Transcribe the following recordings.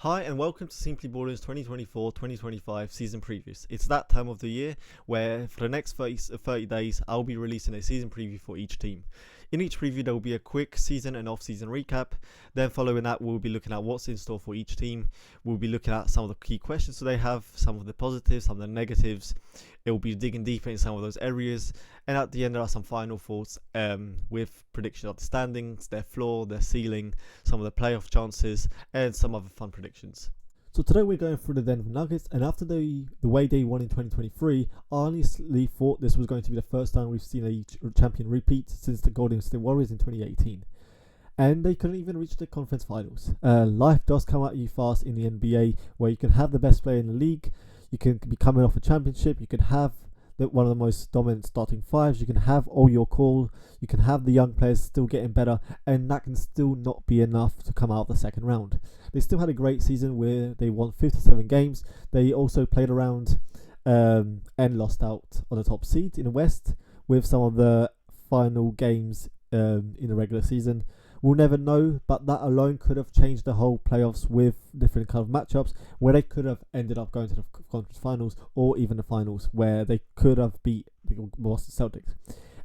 Hi and welcome to Simply Ballers 2024-2025 season previews. It's that time of the year where for the next 30 days I'll be releasing a season preview for each team. In each preview there will be a quick season and off-season recap. Then following that we'll be looking at what's in store for each team. We'll be looking at some of the key questions that they have, some of the positives, some of the negatives. It will be digging deeper in some of those areas. And at the end there are some final thoughts with prediction of the standings, their floor, their ceiling, some of the playoff chances, and some other fun predictions. So today we're going through the Denver Nuggets, and after the way they won in 2023, I honestly thought this was going to be the first time we've seen a champion repeat since the Golden State Warriors in 2018. And they couldn't even reach the conference finals. Life does come at you fast in the NBA, where you can have the best player in the league, you can be coming off a championship, you can have one of the most dominant starting fives, you can have all your core, you can have the young players still getting better, and that can still not be enough to come out of the second round. They still had a great season where they won 57 games. They also played around and lost out on the top seed in the West with some of the final games in the regular season. We'll never know, but that alone could have changed the whole playoffs with different kind of matchups where they could have ended up going to the conference finals or even the finals where they could have beat the Boston Celtics.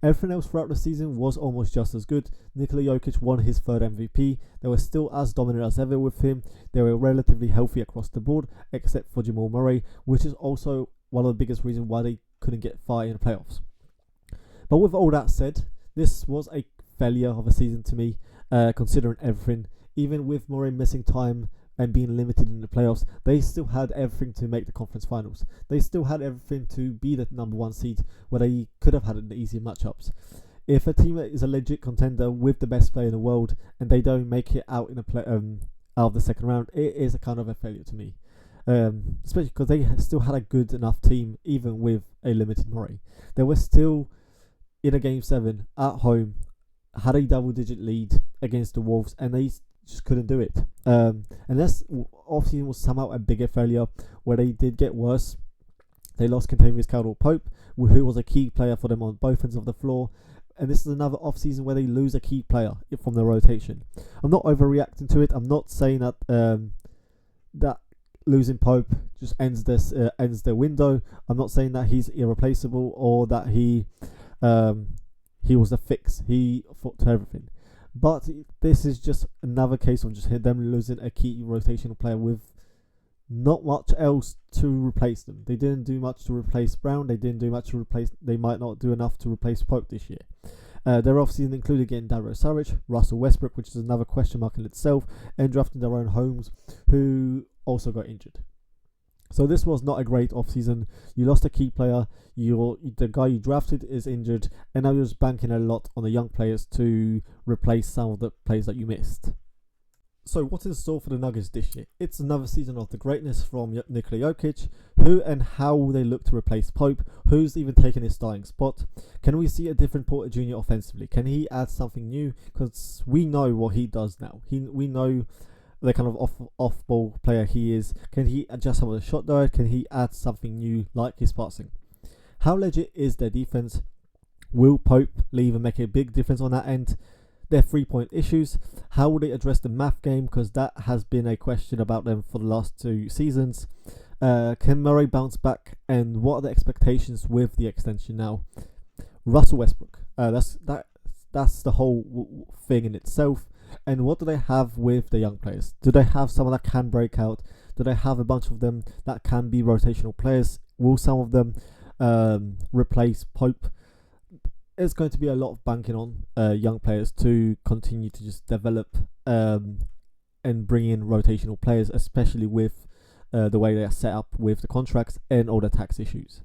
Everything else throughout the season was almost just as good. Nikola Jokic won his third MVP. They were still as dominant as ever with him. They were relatively healthy across the board, except for Jamal Murray, which is also one of the biggest reasons why they couldn't get far in the playoffs. But with all that said, this was a failure of a season to me, considering everything. Even with Murray missing time and being limited in the playoffs, they still had everything to make the conference finals. They still had everything to be the number one seed, where they could have had an easier matchups. If a team is a legit contender with the best player in the world and they don't make it out in out of the second round, it is a kind of a failure to me. Especially because they still had a good enough team, even with a limited Murray. They were still in a game 7 at home, had a double-digit lead against the Wolves, and they just couldn't do it. And this obviously was somehow a bigger failure where they did get worse. They lost Kentavious Caldwell-Pope, who was a key player for them on both ends of the floor. And this is another off-season where they lose a key player from the rotation. I'm not overreacting to it. I'm not saying that that losing Pope just ends their window. I'm not saying that he's irreplaceable or that he was the fix. He fought to everything. But this is just another case of just them losing a key rotational player with not much else to replace them. They didn't do much to replace Brown. They didn't do much to replace. They might not do enough to replace Pope this year. Their offseason included getting Dario Saric, Russell Westbrook, which is another question mark in itself, and drafting Darren Holmes, who also got injured. So this was not a great offseason. You lost a key player. The guy you drafted is injured, and now you're just banking a lot on the young players to replace some of the players that you missed. So what's in store for the Nuggets this year? It's another season of the greatness from Nikola Jokic. Who and how will they look to replace Pope? Who's even taking his starting spot? Can we see a different Porter Jr. offensively? Can he add something new? Because we know what he does now. We know the kind of off-ball player he is. Can he adjust some of the shot diet? Can he add something new like his passing? How legit is their defense? Will Pope leave and make a big difference on that end? Their 3-point issues. How will they address the math game? Because that has been a question about them for the last 2 seasons. Can Murray bounce back? And what are the expectations with the extension now? Russell Westbrook. That's the whole thing in itself. And what do they have with the young players? Do they have someone that can break out? Do they have a bunch of them that can be rotational players? Will some of them replace Pope? It's going to be a lot of banking on young players to continue to just develop and bring in rotational players, especially with the way they are set up with the contracts and all the tax issues.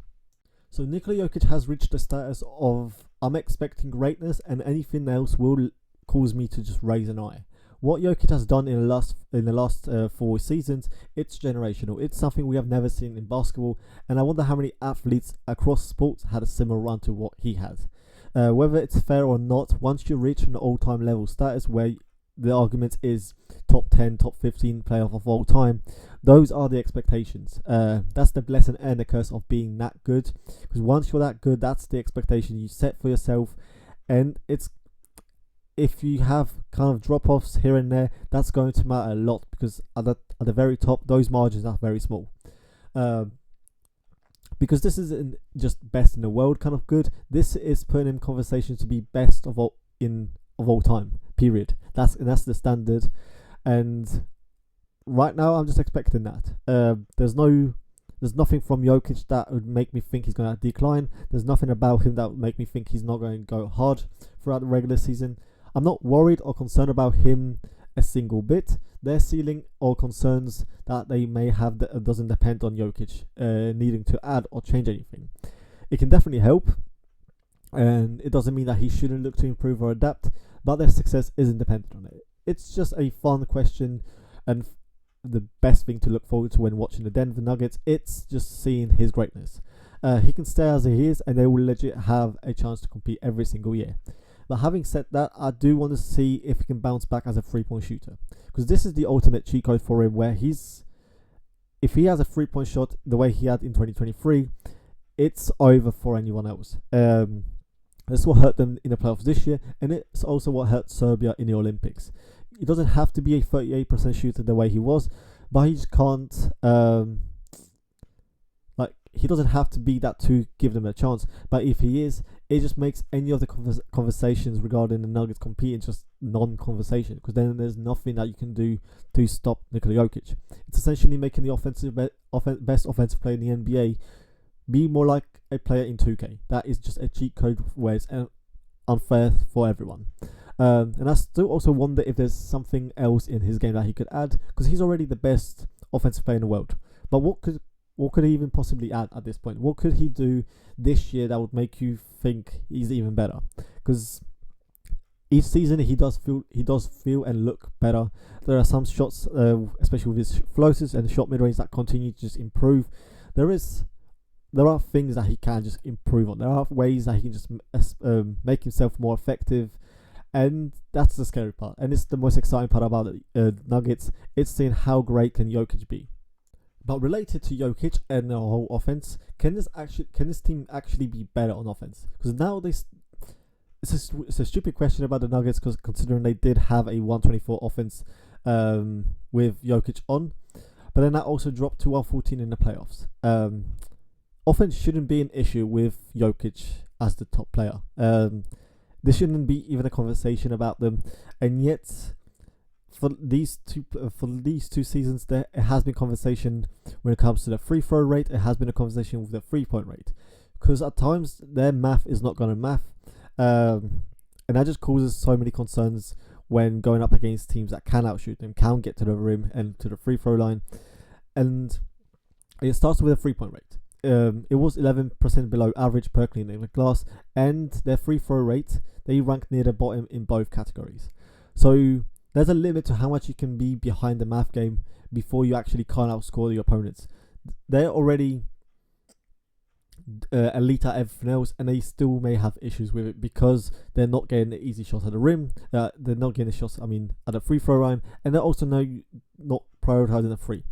So Nikola Jokic has reached the status of I'm expecting greatness, and anything else will cause me to just raise an eye. What Jokic has done in the last 4 seasons, it's generational. It's something we have never seen in basketball, and I wonder how many athletes across sports had a similar run to what he has. Whether it's fair or not, once you reach an all-time level status where the argument is top 10, top 15 player of all time, those are the expectations. That's the blessing and the curse of being that good, because once you're that good, that's the expectation you set for yourself, and it's if you have kind of drop-offs here and there, that's going to matter a lot, because at the very top, those margins are very small. Because this isn't just best in the world kind of good. This is putting in conversation to be best of all time. Period. That's the standard. And right now, I'm just expecting that. There's nothing from Jokic that would make me think he's going to decline. There's nothing about him that would make me think he's not going to go hard throughout the regular season. I'm not worried or concerned about him a single bit. Their ceiling or concerns that they may have doesn't depend on Jokic needing to add or change anything. It can definitely help, and it doesn't mean that he shouldn't look to improve or adapt, but their success isn't dependent on it. It's just a fun question, and the best thing to look forward to when watching the Denver Nuggets, it's just seeing his greatness. He can stay as he is, and they will legit have a chance to compete every single year. But having said that, I do want to see if he can bounce back as a 3-point shooter, because this is the ultimate cheat code for him, where if he has a 3-point shot the way he had in 2023, it's over for anyone else. That's what hurt them in the playoffs this year, and it's also what hurt Serbia in the Olympics. He doesn't have to be a 38% shooter the way he was, but he just can't. He doesn't have to be that to give them a chance. But if he is, it just makes any of the conversations regarding the Nuggets competing just non-conversation, because then there's nothing that you can do to stop Nikola Jokic. It's essentially making the best offensive player in the NBA be more like a player in 2K. That is just a cheat code where it's unfair for everyone. And I still also wonder if there's something else in his game that he could add, because he's already the best offensive player in the world. But what could he even possibly add at this point? What could he do this year that would make you think he's even better? Because each season he does feel and look better. There are some shots, especially with his floaters and shot mid-range, that continue to just improve. There are things that he can just improve on. There are ways that he can just make himself more effective, and that's the scary part. And it's the most exciting part about the Nuggets. It's seeing how great can Jokic be. But related to Jokic and the whole offense, can this team actually be better on offense? Because now it's a stupid question about the Nuggets, because considering they did have a 124 offense with Jokic on, but then that also dropped to 114 in the playoffs. Offense shouldn't be an issue with Jokic as the top player. There shouldn't be even a conversation about them, and yet for these two seasons, it has been conversation when it comes to the free throw rate. It has been a conversation with the 3-point rate, because at times their math is not going to math, and that just causes so many concerns when going up against teams that can outshoot them, can get to the rim and to the free throw line. And it starts with a 3-point rate. It was 11% below average per clean in the glass, and their free throw rate, they ranked near the bottom in both categories. So there's a limit to how much you can be behind the math game before you actually can't outscore your opponents. They're already elite at everything else, and they still may have issues with it because they're not getting the easy shots at the rim. They're not getting the shots, at the free throw line, and they're also not prioritizing the free.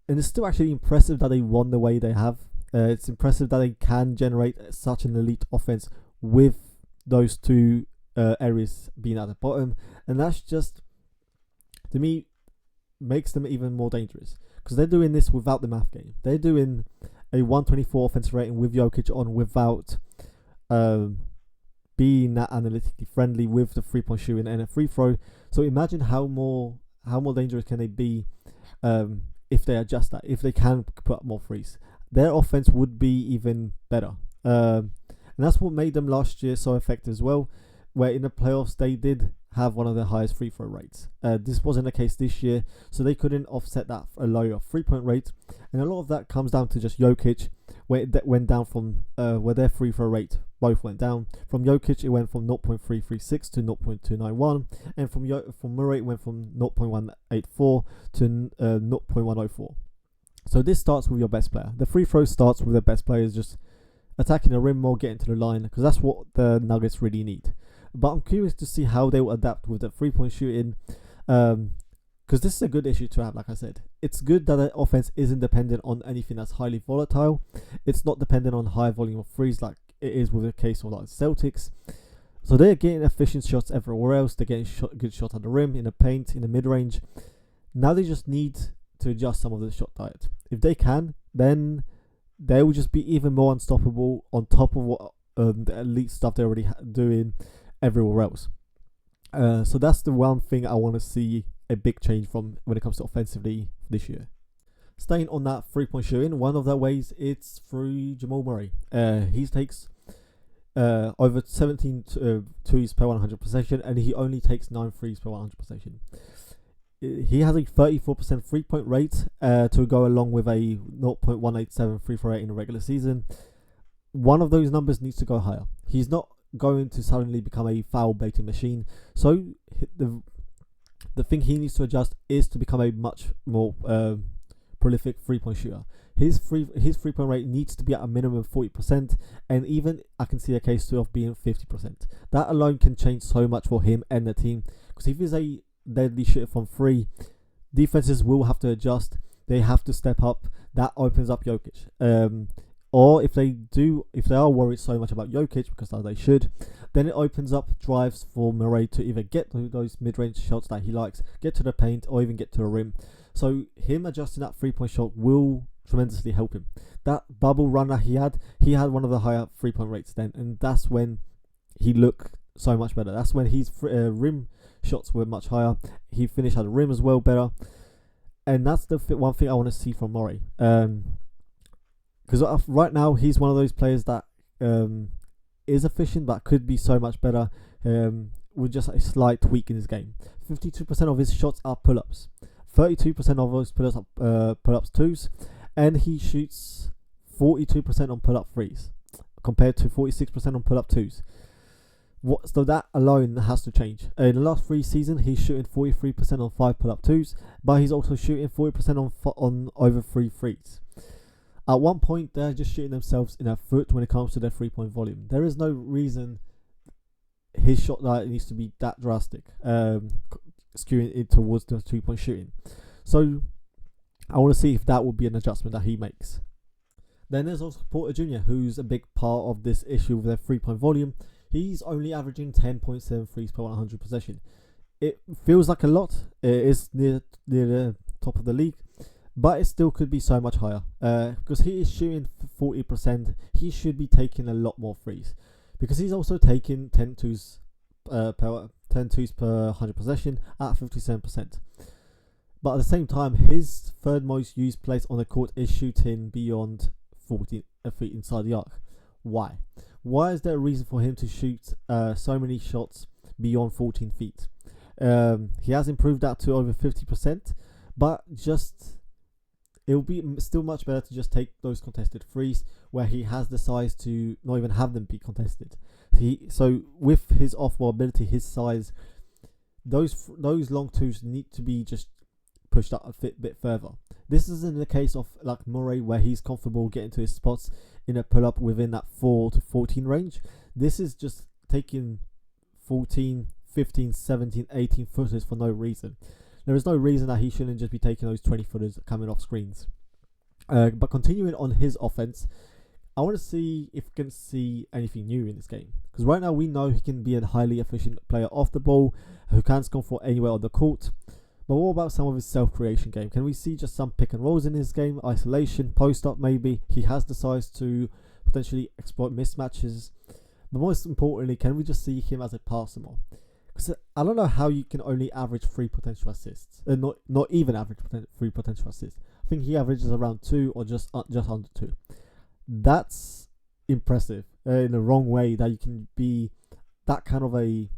And it's still actually impressive that they won the way they have. It's impressive that they can generate such an elite offense with those two areas being at the bottom, and that's just, to me, makes them even more dangerous, because they're doing this without the math game. They're doing a 124 offensive rating with Jokic on without being that analytically friendly with the 3-point shooting and a free throw. So imagine how more dangerous can they be if they adjust that, if they can put up more threes. Their offense would be even better. And that's what made them last year so effective as well, where in the playoffs they did have one of the highest free throw rates. This wasn't the case this year, so they couldn't offset that a lower 3-point rate. And a lot of that comes down to just Jokic, where it went down from where their free throw rate both went down. From Jokic, it went from 0.336 to 0.291, and from Murray, it went from 0.184 to 0.104. So this starts with your best player. The free throw starts with the best players just attacking the rim more, getting to the line, because that's what the Nuggets really need. But I'm curious to see how they will adapt with the 3-point shooting, because this is a good issue to have. Like I said, it's good that the offense isn't dependent on anything that's highly volatile. It's not dependent on high volume of threes like it is with the case of like Celtics. So they're getting efficient shots everywhere else. They're getting good shots at the rim, in the paint, in the mid-range. Now they just need to adjust some of the shot diet. If they can, then they will just be even more unstoppable on top of what the elite stuff they're already doing everywhere else. So that's the one thing I want to see a big change from when it comes to offensively this year. Staying on that 3-point shooting, one of the ways it's through Jamal Murray. He takes over 17 twos per 100 possession, and he only takes 9 threes per 100 possession. He has a 34% 3-point rate to go along with a 0.187 free throw rate in the regular season. One of those numbers needs to go higher. He's not going to suddenly become a foul baiting machine. So the thing he needs to adjust is to become a much more prolific 3-point shooter. His 3-point rate needs to be at a minimum of 40%, and even I can see a case of being 50%. That alone can change so much for him and the team, because if he's a deadly shooter from 3, defenses will have to adjust. They have to step up. That opens up Jokic. Or if they are worried so much about Jokic, because they should, then it opens up drives for Murray to either get those mid-range shots that he likes, get to the paint, or even get to the rim. So him adjusting that 3-point shot will tremendously help him. That bubble run that he had one of the higher 3-point rates then, and that's when he looked so much better. That's when his rim shots were much higher. He finished at the rim as well better, and that's the one thing I want to see from Murray. Because right now he's one of those players that is efficient but could be so much better with just a slight tweak in his game. 52% of his shots are pull-ups. 32% of those pull-ups are pull-ups twos, and he shoots 42% on pull-up threes compared to 46% on pull-up twos. So that alone has to change. In the last 3 seasons, he's shooting 43% on 5 pull-up twos, but he's also shooting 40% on over 3 threes. At one point, they're just shooting themselves in their foot when it comes to their 3-point volume. There is no reason his shot diet needs to be that drastic, skewing it towards the 2-point shooting. So I want to see if that would be an adjustment that he makes. Then there's also Porter Jr., who's a big part of this issue with their 3-point volume. He's only averaging 10.7 threes per 100 possession. It feels like a lot. It is near the top of the league, but it still could be so much higher. Because he is shooting 40%, he should be taking a lot more threes. Because he's also taking 10 twos per 100 possession at 57%. But at the same time, his third most used place on the court is shooting beyond 40 feet inside the arc. Why? Why is there a reason for him to shoot so many shots beyond 14 feet? He has improved that to over 50%, but it will be still much better to just take those contested threes where he has the size to not even have them be contested. So with his off-ball ability, his size, those long twos need to be just pushed up a bit further. This isn't the case of like Murray, where he's comfortable getting to his spots in a pull-up within that 4 to 14 range. This is just taking 14, 15, 17, 18 footers for no reason. There is no reason that he shouldn't just be taking those 20 footers coming off screens. But continuing on his offense, I want to see if we can see anything new in this game. Because right now we know he can be a highly efficient player off the ball who can score for anywhere on the court. But what about some of his self-creation game? Can we see just some pick and rolls in his game? Isolation, post-up maybe. He has the size to potentially exploit mismatches. But most importantly, can we just see him as a passer more? Because I don't know how you can only average 3 potential assists. Not even average 3 potential assists. I think he averages around 2 or just under 2. That's impressive in the wrong way, that you can be that kind of a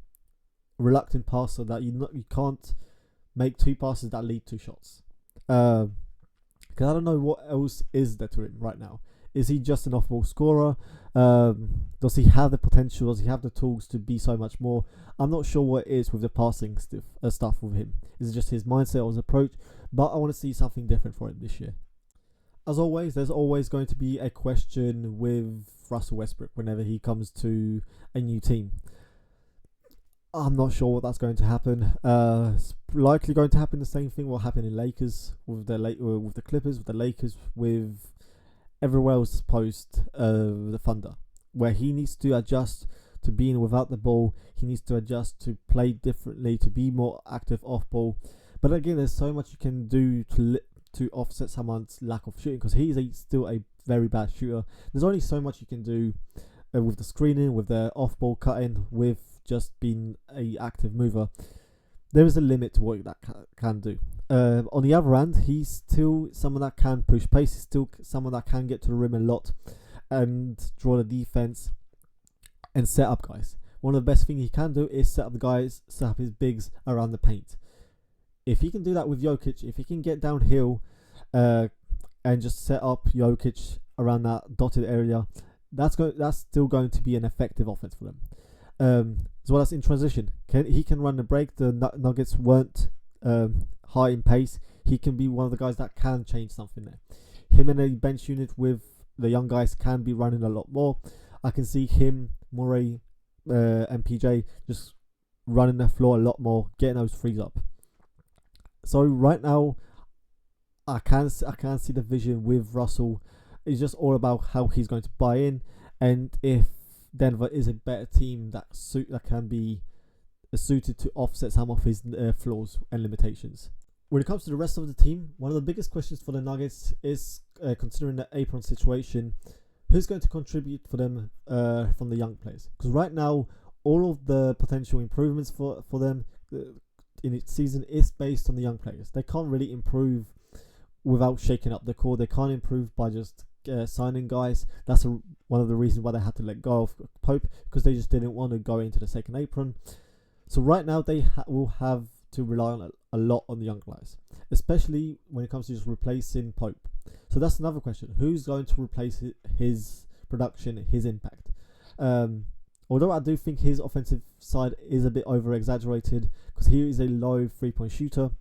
reluctant passer, that you can't make 2 passes that lead to shots. Because I don't know what else is there to him right now. Is he just an off-ball scorer? Does he have the potential? Does he have the tools to be so much more? I'm not sure what it is with the passing stuff with him. Is it just his mindset or his approach? But I want to see something different for him this year. As always, there's always going to be a question with Russell Westbrook whenever he comes to a new team. I'm not sure what that's going to happen. It's likely going to happen the same thing what happened in Lakers with the Clippers, with the Lakers, with everywhere else post the Thunder, where he needs to adjust to being without the ball. He needs to adjust to play differently, to be more active off ball. But again, there's so much you can do to offset someone's lack of shooting, because he's still a very bad shooter. There's only so much you can do with the screening, with the off-ball cutting, with just being a active mover. There is a limit to what that can do. On the other hand, he's still someone that can push pace. He's still someone that can get to the rim a lot and draw the defense and set up guys. One of the best things he can do is set up his bigs around the paint. If he can do that with Jokic, if he can get downhill and just set up Jokic around that dotted area, that's still going to be an effective offense for them. As well as in transition, he can run the break. The Nuggets weren't high in pace. He can be one of the guys that can change something there. Him and a bench unit with the young guys can be running a lot more. I can see him, Murray, and PJ just running the floor a lot more, getting those threes up. So right now, I can see the vision with Russell. It's just all about how he's going to buy in, and if Denver is a better team that can be suited to offset some of his flaws and limitations. When it comes to the rest of the team, one of the biggest questions for the Nuggets is, considering the apron situation, who's going to contribute for them from the young players? Because right now, all of the potential improvements for them in its season is based on the young players. They can't really improve without shaking up the core. They can't improve by just signing guys. That's one of the reasons why they had to let go of Pope, because they just didn't want to go into the second apron. So right now they will have to rely on a lot on the young guys, especially when it comes to just replacing Pope. So that's another question: who's going to replace his production, his impact? Although I do think his offensive side is a bit over exaggerated, because he is a low 3-point shooter,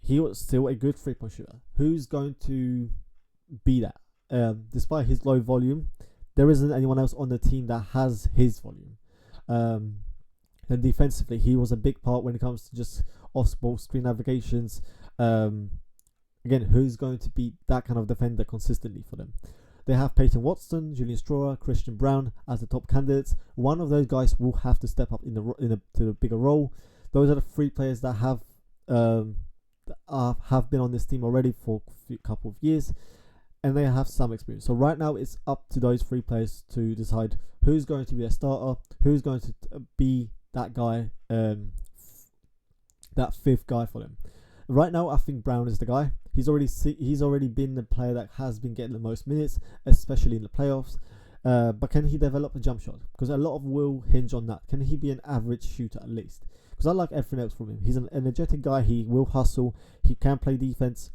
he was still a good 3-point shooter. Who's going to be that? Despite his low volume, there isn't anyone else on the team that has his volume. And defensively, he was a big part when it comes to just off-ball screen navigations. Again, who's going to be that kind of defender consistently for them? They have Peyton Watson, Julian Strawyer, Christian Brown as the top candidates. One of those guys will have to step up to a bigger role. Those are the three players that have been on this team already for a couple of years, and they have some experience. So right now, it's up to those three players to decide who's going to be a starter, who's going to be that guy, that fifth guy for them. Right now, I think Brown is the guy. He's already been the player that has been getting the most minutes, especially in the playoffs. But can he develop a jump shot? Because a lot of will hinge on that. Can he be an average shooter at least? Because I like everything else from him. He's an energetic guy. He will hustle. He can play defense.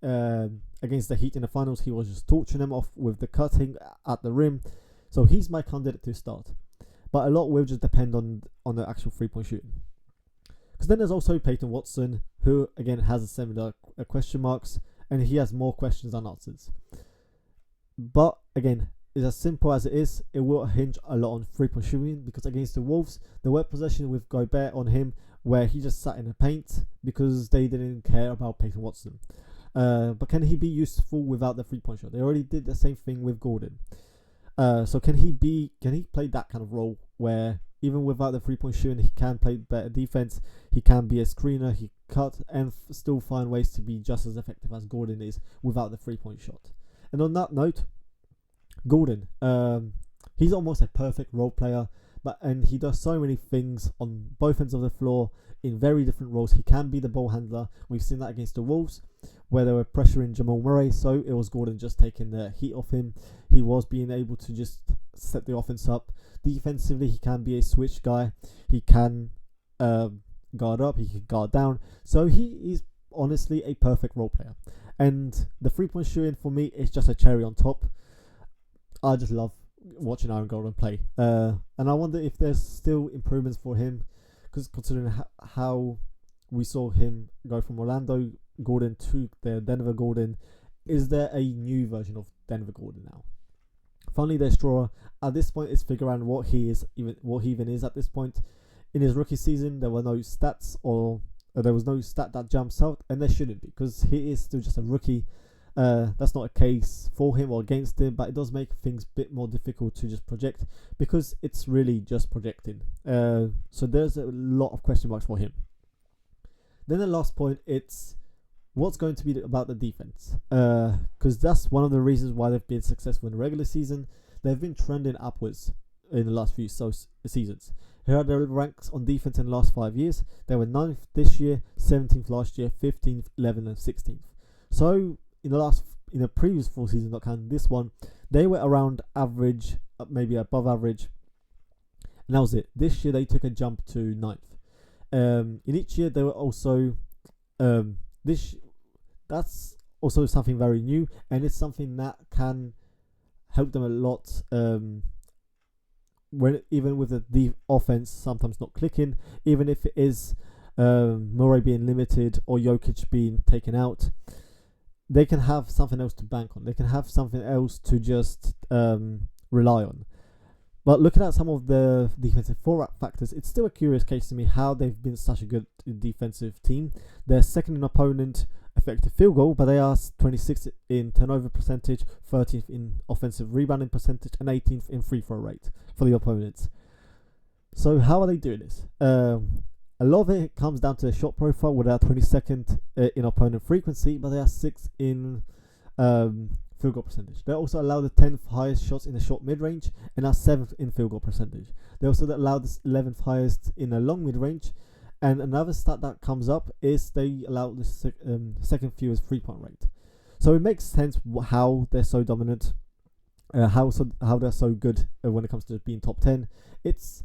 Against the Heat in the finals, he was just torching them off with the cutting at the rim. So he's my candidate to start. But a lot will just depend on the actual 3-point shooting. Because then there's also Peyton Watson, who again has a similar question marks, and he has more questions than answers. But again, it's as simple as it is. It will hinge a lot on 3-point shooting, because against the Wolves, there were possessions with Gobert on him where he just sat in the paint because they didn't care about Peyton Watson. But can he be useful without the 3-point shot? They already did the same thing with Gordon. So can he play that kind of role where even without the 3-point shooting, he can play better defense, he can be a screener, he cut and still find ways to be just as effective as Gordon is without the 3-point shot. And on that note, Gordon, he's almost a perfect role player, and he does so many things on both ends of the floor in very different roles. He can be the ball handler. We've seen that against the Wolves, where they were pressuring Jamal Murray, so it was Gordon just taking the heat off him. He was being able to just set the offense up. Defensively, he can be a switch guy. He can guard up, he can guard down. So he is honestly a perfect role player. And the 3-point shooting for me is just a cherry on top. I just love watching Aaron Gordon play. And I wonder if there's still improvements for him, because considering how we saw him go from Orlando Gordon to the Denver Gordon, is there a new version of Denver Gordon now? Finally, there's Strawyer. At this point, it's figuring out what he even is at this point. In his rookie season, there were no stats, or there was no stat that jumps out, and there shouldn't be, because he is still just a rookie. That's not a case for him or against him, but it does make things a bit more difficult to just project because it's really just projecting. So there's a lot of question marks for him. Then the last point, it's what's going to be about the defense, because that's one of the reasons why they've been successful in the regular season. They've been trending upwards in the last few seasons. Here are the ranks on defense in the last 5 years. They were 9th this year, 17th last year, 15th, 11th, and 16th. So in the previous 4 seasons, not counting this one, they were around average, maybe above average, and that was it. This year they took a jump to 9th. In each year they were also that's also something very new, and it's something that can help them a lot. When even with the offense sometimes not clicking, even if it is Murray being limited or Jokic being taken out, they can have something else to bank on. They can have something else to just rely on. But looking at some of the defensive fallout factors, it's still a curious case to me how they've been such a good defensive team. They're second in opponent effective field goal, but they are 26th in turnover percentage, 13th in offensive rebounding percentage, and 18th in free throw rate for the opponents. So how are they doing this? A lot of it comes down to their shot profile, where they are 22nd in opponent frequency, but they are 6th in field goal percentage. They also allow the 10th highest shots in the short mid-range and are 7th in field goal percentage. They also allow the 11th highest in the long mid-range. And another stat that comes up is they allow the second fewest 3-point rate. So it makes sense how they're so dominant, how they're so good when it comes to being top 10. It's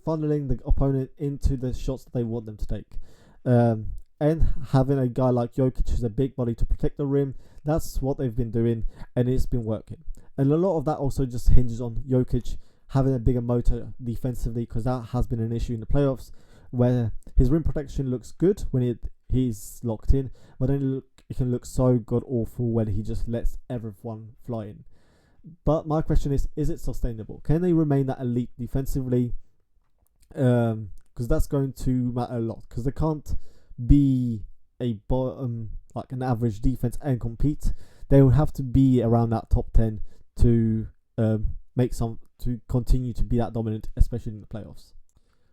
funneling the opponent into the shots that they want them to take. And having a guy like Jokic who's a big body to protect the rim, that's what they've been doing, and it's been working. And a lot of that also just hinges on Jokic having a bigger motor defensively, because that has been an issue in the playoffs, where his rim protection looks good when he's locked in, but then it can look so god awful when he just lets everyone fly in. But my question is it sustainable? Can they remain that elite defensively? Because that's going to matter a lot, because they can't be a bottom, like an average defense and compete. They will have to be around that top 10 to to continue to be that dominant, especially in the playoffs.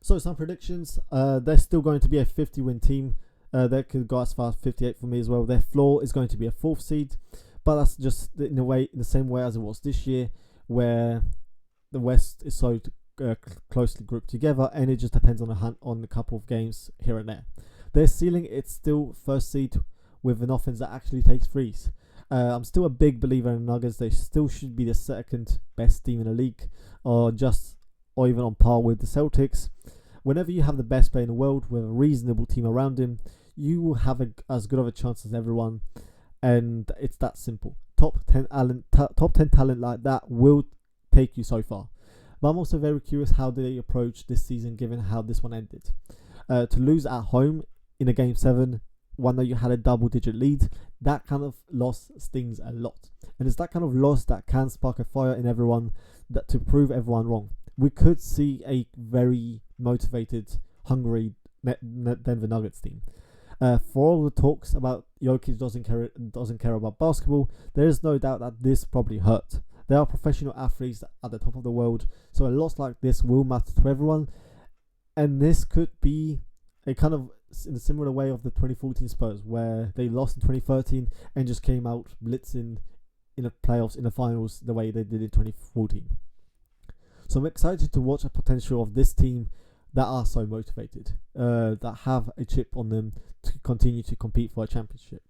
So some predictions. They're still going to be a 50-win team. They could go as far as 58 for me as well. Their floor is going to be a 4th seed, but that's just in the same way as it was this year, where the West is so closely grouped together, and it just depends on a couple of games here and there. Their ceiling, it's still 1st seed with an offense that actually takes threes. I'm still a big believer in the Nuggets. They still should be the 2nd best team in the league, or even on par with the Celtics. Whenever you have the best player in the world with a reasonable team around him, you will have as good of a chance as everyone, and it's that simple. Top 10 talent like that will take you so far. But I'm also very curious how they approach this season, given how this one ended. To lose at home in a Game 7, one that you had a double-digit lead, that kind of loss stings a lot. And it's that kind of loss that can spark a fire in everyone, that to prove everyone wrong. We could see a very motivated, hungry Denver Nuggets team. For all the talks about Jokic doesn't care about basketball, there is no doubt that this probably hurt. They are professional athletes at the top of the world, so a loss like this will matter to everyone. And this could be a kind of in a similar way of the 2014 Spurs, where they lost in 2013 and just came out blitzing in the playoffs, in the finals, the way they did in 2014. So I'm excited to watch the potential of this team that are so motivated, that have a chip on them to continue to compete for a championship.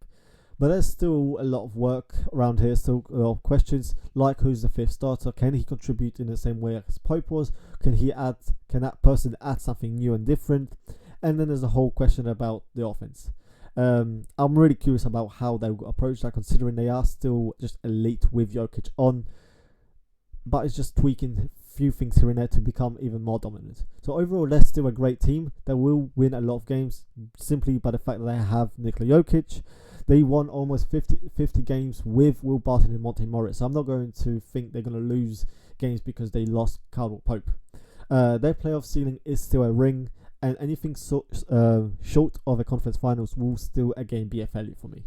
But there's still a lot of work around here, still a lot of questions, like who's the 5th starter? Can he contribute in the same way as Pope was? Can that person add something new and different? And then there's a whole question about the offense. I'm really curious about how they will approach that, considering they are still just elite with Jokic on, but it's just tweaking a few things here and there to become even more dominant. So overall, they're still a great team. They will win a lot of games simply by the fact that they have Nikola Jokic. They won almost 50 games with Will Barton and Monte Morris. So I'm not going to think they're going to lose games because they lost Caldwell Pope. Their playoff ceiling is still a ring, and anything short of a conference finals will still again be a failure for me.